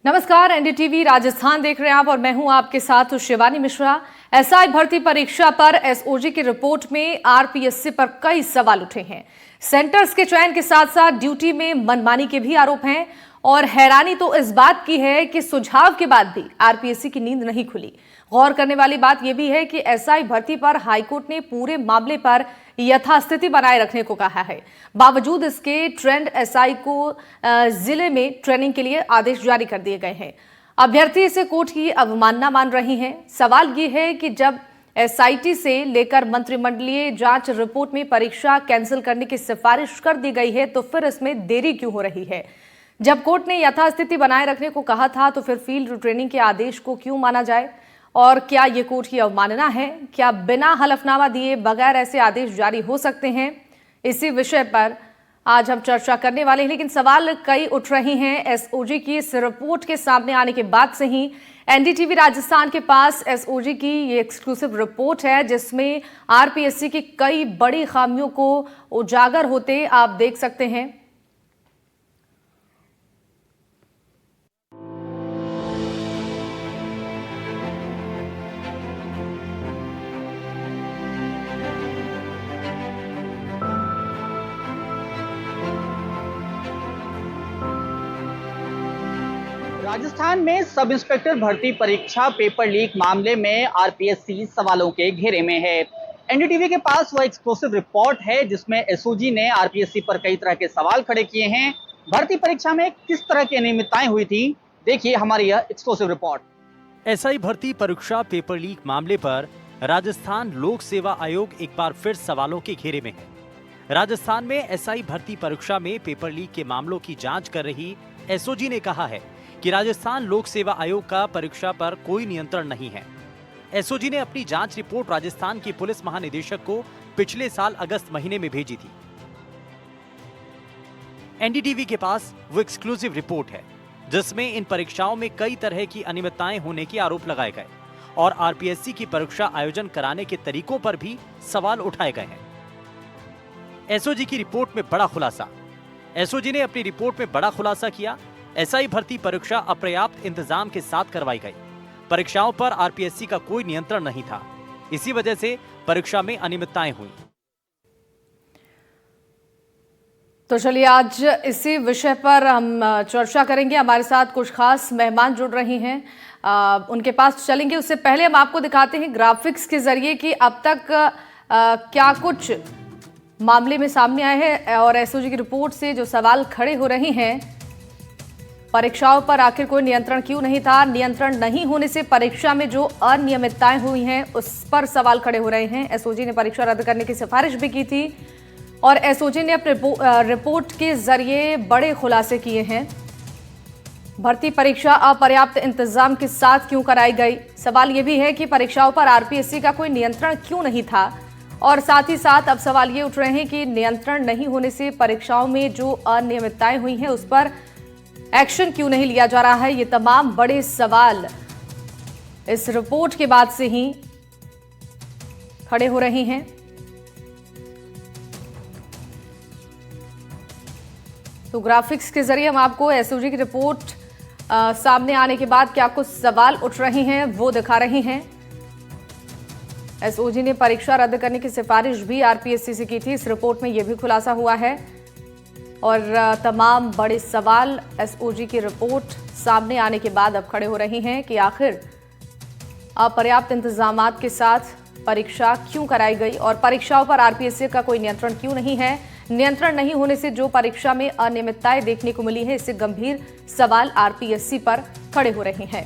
नमस्कार, एनडीटीवी राजस्थान देख रहे हैं आप और मैं हूं आपके साथ शिवानी मिश्रा। एसआई भर्ती परीक्षा पर एसओजी की रिपोर्ट में आरपीएससी पर कई सवाल उठे हैं। सेंटर्स के चयन के साथ साथ ड्यूटी में मनमानी के भी आरोप हैं और हैरानी तो इस बात की है कि सुझाव के बाद भी आरपीएससी की नींद नहीं खुली। गौर करने वाली बात यह भी है कि एसआई भर्ती पर हाईकोर्ट ने पूरे मामले पर यथास्थिति बनाए रखने को कहा है। बावजूद इसके ट्रेंड एसआई को जिले में ट्रेनिंग के लिए आदेश जारी कर दिए गए हैं। अभ्यर्थी इसे कोर्ट की अवमानना मान रही हैं। सवाल ये है कि जब एसआईटी से लेकर मंत्रिमंडलीय जांच रिपोर्ट में परीक्षा कैंसिल करने की सिफारिश कर दी गई है तो फिर इसमें देरी क्यों हो रही है? जब कोर्ट ने यथास्थिति बनाए रखने को कहा था तो फिर फील्ड ट्रेनिंग के आदेश को क्यों माना जाए? और क्या ये कोर्ट की अवमानना है? क्या बिना हलफनामा दिए बगैर ऐसे आदेश जारी हो सकते हैं? इसी विषय पर आज हम चर्चा करने वाले हैं, लेकिन सवाल कई उठ रहे हैं। एसओजी की इस रिपोर्ट के सामने आने के बाद से ही एनडीटीवी राजस्थान के पास एसओजी की ये एक्सक्लूसिव रिपोर्ट है जिसमें आरपीएससी की कई बड़ी खामियों को उजागर होते आप देख सकते हैं। राजस्थान में सब इंस्पेक्टर भर्ती परीक्षा पेपर लीक मामले में आरपीएससी सवालों के घेरे में है। एनडीटीवी के पास वह एक्सक्लूसिव रिपोर्ट है जिसमें एसओजी ने आरपीएससी पर कई तरह के सवाल खड़े किए हैं। भर्ती परीक्षा में किस तरह की अनियमितताएं हुई थी, देखिए हमारी यह एक्सक्लूसिव रिपोर्ट। एसआई भर्ती परीक्षा पेपर लीक मामले पर राजस्थान लोक सेवा आयोग एक बार फिर सवालों के घेरे में है। राजस्थान में एसआई भर्ती परीक्षा में पेपर लीक के मामलों की जांच कर रही एसओजी ने कहा है कि राजस्थान लोक सेवा आयोग का परीक्षा पर कोई नियंत्रण नहीं है। एसओजी ने अपनी जांच रिपोर्ट राजस्थान के पुलिस महानिदेशक को पिछले साल अगस्त महीने में भेजी थी। एनडीटीवी के पास वो एक्सक्लूसिव रिपोर्ट है जिसमें इन परीक्षाओं में कई तरह की अनियमितताएं होने के आरोप लगाए गए और आरपीएससी की परीक्षा आयोजन कराने के तरीकों पर भी सवाल उठाए गए हैं। एसओजी की रिपोर्ट में बड़ा खुलासा। एसओजी ने अपनी रिपोर्ट में बड़ा खुलासा किया। एसआई भर्ती परीक्षा अपर्याप्त इंतजाम के साथ करवाई गई। परीक्षाओं पर आरपीएससी का कोई नियंत्रण नहीं था। इसी वजह से परीक्षा में अनियमितताएं हुई। तो चलिए आज इसी विषय पर हम चर्चा करेंगे। हमारे साथ कुछ खास मेहमान जुड़ रहे हैं, उनके पास चलेंगे। उससे पहले हम आपको दिखाते हैं ग्राफिक्स के जरिए कि अब तक क्या कुछ मामले में सामने आए हैं और एसओजी की रिपोर्ट से जो सवाल खड़े हो रहे हैं। परीक्षाओं पर आखिर कोई नियंत्रण क्यों नहीं था? नियंत्रण नहीं होने से परीक्षा में जो अनियमितताएं हुई हैं उस पर सवाल खड़े हो रहे हैं। एसओजी ने परीक्षा रद्द करने की सिफारिश भी की थी और एसओजी ने अपने रिपोर्ट के जरिए बड़े खुलासे किए हैं। भर्ती परीक्षा अपर्याप्त इंतजाम के साथ क्यों कराई गई? सवाल यह भी है कि परीक्षाओं पर आरपीएससी का कोई नियंत्रण क्यों नहीं था? और साथ ही साथ अब सवाल ये उठ रहे हैं कि नियंत्रण नहीं होने से परीक्षाओं में जो अनियमितताएं हुई हैं उस पर एक्शन क्यों नहीं लिया जा रहा है? ये तमाम बड़े सवाल इस रिपोर्ट के बाद से ही खड़े हो रहे हैं। तो ग्राफिक्स के जरिए हम आपको एसओजी की रिपोर्ट सामने आने के बाद क्या कुछ सवाल उठ रहे हैं वो दिखा रहे हैं। एसओजी ने परीक्षा रद्द करने की सिफारिश भी आरपीएससी से की थी। इस रिपोर्ट में यह भी खुलासा हुआ है और तमाम बड़े सवाल एसओजी की रिपोर्ट सामने आने के बाद अब खड़े हो रहे हैं कि आखिर अपर्याप्त इंतजामात के साथ परीक्षा क्यों कराई गई और परीक्षाओं पर आरपीएससी का कोई नियंत्रण क्यों नहीं है? नियंत्रण नहीं होने से जो परीक्षा में अनियमितताएं देखने को मिली है, इससे गंभीर सवाल आरपीएससी पर खड़े हो रहे हैं।